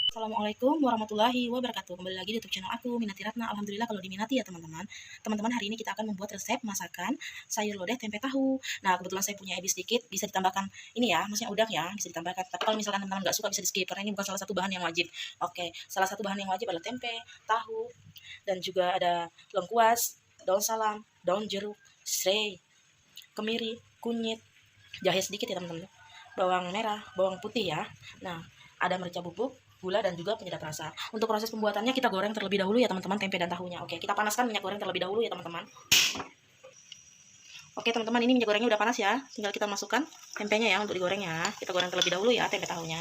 Assalamualaikum warahmatullahi wabarakatuh. Kembali lagi di YouTube channel aku, Minati Ratna. Alhamdulillah kalau diminati ya teman-teman. Teman-teman, hari ini kita akan membuat resep masakan sayur lodeh tempe tahu. Nah, kebetulan saya punya ebi sedikit, bisa ditambahkan ini ya, maksudnya udang ya, bisa ditambahkan. Tapi kalau misalkan teman-teman nggak suka bisa di skip karena ini bukan salah satu bahan yang wajib. Oke, salah satu bahan yang wajib adalah tempe, tahu, dan juga ada lengkuas, daun salam, daun jeruk, serai, kemiri, kunyit, jahe sedikit ya teman-teman, bawang merah, bawang putih ya. Nah, ada merica bubuk, gula, dan juga penyedap rasa. Untuk proses pembuatannya kita goreng terlebih dahulu ya teman-teman, tempe dan tahunya. Oke, kita panaskan minyak goreng terlebih dahulu ya teman-teman. Oke teman-teman, ini minyak gorengnya udah panas ya, tinggal kita masukkan tempenya ya untuk digoreng ya. Kita goreng terlebih dahulu ya tempe tahunya.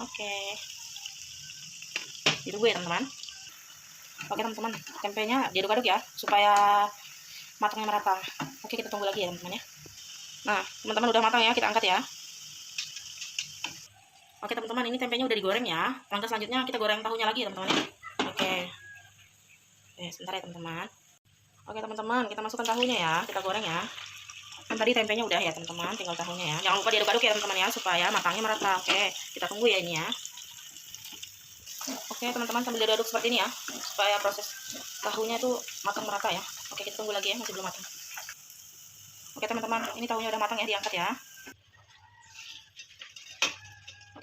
Oke, ditunggu ya teman-teman. Oke teman-teman, tempenya diaduk-aduk ya supaya matangnya merata. Oke, kita tunggu lagi ya teman-teman ya. Nah teman-teman, udah matang ya, kita angkat ya. Oke teman-teman, ini tempenya udah digoreng ya. Langkah selanjutnya kita goreng tahunya lagi ya teman-teman ya. Oke, sebentar ya teman-teman. Oke teman-teman, kita masukkan tahunya ya, kita goreng ya. Kan tadi tempenya udah ya teman-teman, tinggal tahunya ya. Jangan lupa diaduk-aduk ya teman-teman ya, supaya matangnya merata. Oke, kita tunggu ya ini ya. Oke teman-teman, sambil diaduk seperti ini ya, supaya proses tahunya itu matang merata ya. Oke, kita tunggu lagi ya, masih belum matang. Oke teman-teman, ini tahunya udah matang ya, diangkat ya.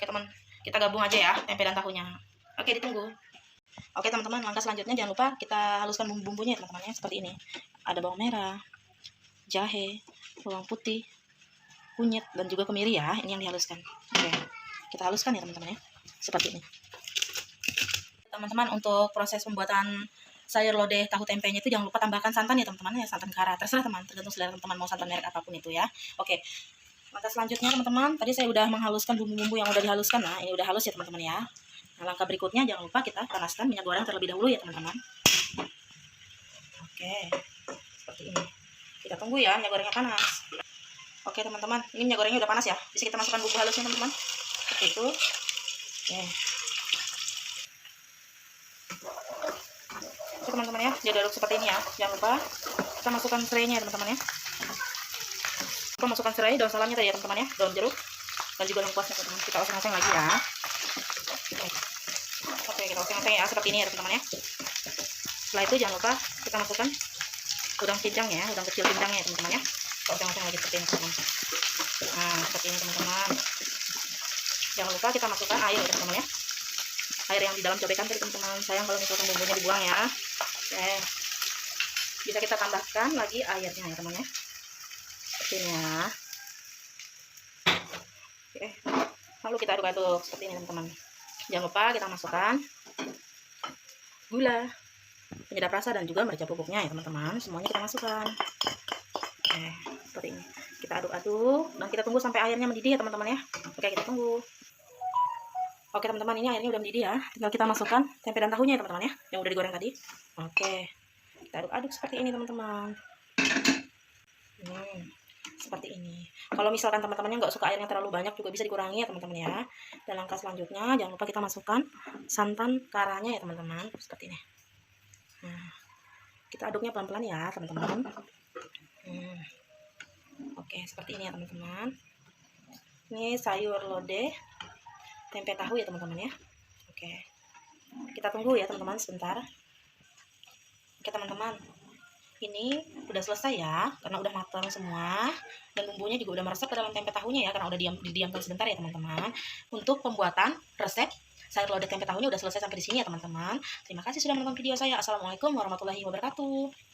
Oke teman, kita gabung aja ya tempe dan tahunya. Oke, ditunggu. Oke teman-teman, langkah selanjutnya jangan lupa kita haluskan bumbu-bumbunya ya teman-teman ya, seperti ini. Ada bawang merah, jahe, bawang putih, kunyit, dan juga kemiri ya, ini yang dihaluskan. Oke, kita haluskan ya teman-teman ya, seperti ini. Teman-teman, untuk proses pembuatan sayur lodeh tahu tempenya itu jangan lupa tambahkan santan ya teman-teman ya, santan kara. Terserah teman, tergantung selera teman-teman mau santan merek apapun itu ya. Oke. Langkah selanjutnya teman-teman, tadi saya udah menghaluskan bumbu-bumbu yang udah dihaluskan. Nah, ini udah halus ya teman-teman ya. Nah, langkah berikutnya jangan lupa kita panaskan minyak goreng terlebih dahulu ya teman-teman. Oke, seperti ini. Kita tunggu ya minyak gorengnya panas. Oke teman-teman, ini minyak gorengnya udah panas ya. Bisa kita masukkan bumbu halusnya teman-teman. Seperti itu. Oke teman-teman ya, jadi aduk seperti ini ya. Jangan lupa kita masukkan serainya ya teman-teman ya. Kita masukkan serai, daun salamnya tadi ya teman-teman ya, daun jeruk, dan juga lengkuasnya teman-teman. Kita oseng-oseng lagi ya. Oke, kita oseng-oseng ya, seperti ini ya teman-teman ya. Setelah itu jangan lupa kita masukkan udang cincang ya, udang kecil cincangnya ya teman-teman ya. Kita oseng-oseng lagi seperti ini teman-teman. Nah, seperti ini teman-teman. Jangan lupa kita masukkan air ya teman-teman ya. Air yang di dalam cobekan tadi teman-teman. Sayang kalau misalkan bumbunya dibuang ya. Oke, bisa kita tambahkan lagi airnya ya teman-teman ya. Seperti ini ya. Oke, lalu kita aduk-aduk seperti ini teman-teman. Jangan lupa kita masukkan gula, penyedap rasa, dan juga merica bubuknya ya teman-teman. Semuanya kita masukkan. Oke, seperti ini. Kita aduk-aduk dan kita tunggu sampai airnya mendidih ya teman-teman ya. Oke, kita tunggu. Oke teman-teman, ini airnya udah mendidih ya. Tinggal kita masukkan tempe dan tahunya ya teman-teman ya, yang udah digoreng tadi. Oke, kita aduk-aduk seperti ini teman-teman. Seperti ini. Kalau misalkan teman-temannya nggak suka airnya terlalu banyak juga bisa dikurangi ya teman-teman ya. Dan langkah selanjutnya jangan lupa kita masukkan santan karanya ya teman-teman, seperti ini. Nah, kita aduknya pelan-pelan ya teman-teman. Oke, seperti ini ya teman-teman. Ini sayur lodeh tempe tahu ya teman-teman ya. Oke, kita tunggu ya teman-teman sebentar. Oke teman-teman, ini udah selesai ya, karena udah matang semua dan bumbunya juga udah meresap ke dalam tempe tahunya ya, karena udah didiamkan sebentar ya teman-teman. Untuk pembuatan resep sayur lodeh tempe tahunya udah selesai sampai di sini ya teman-teman. Terima kasih sudah menonton video saya. Assalamualaikum warahmatullahi wabarakatuh.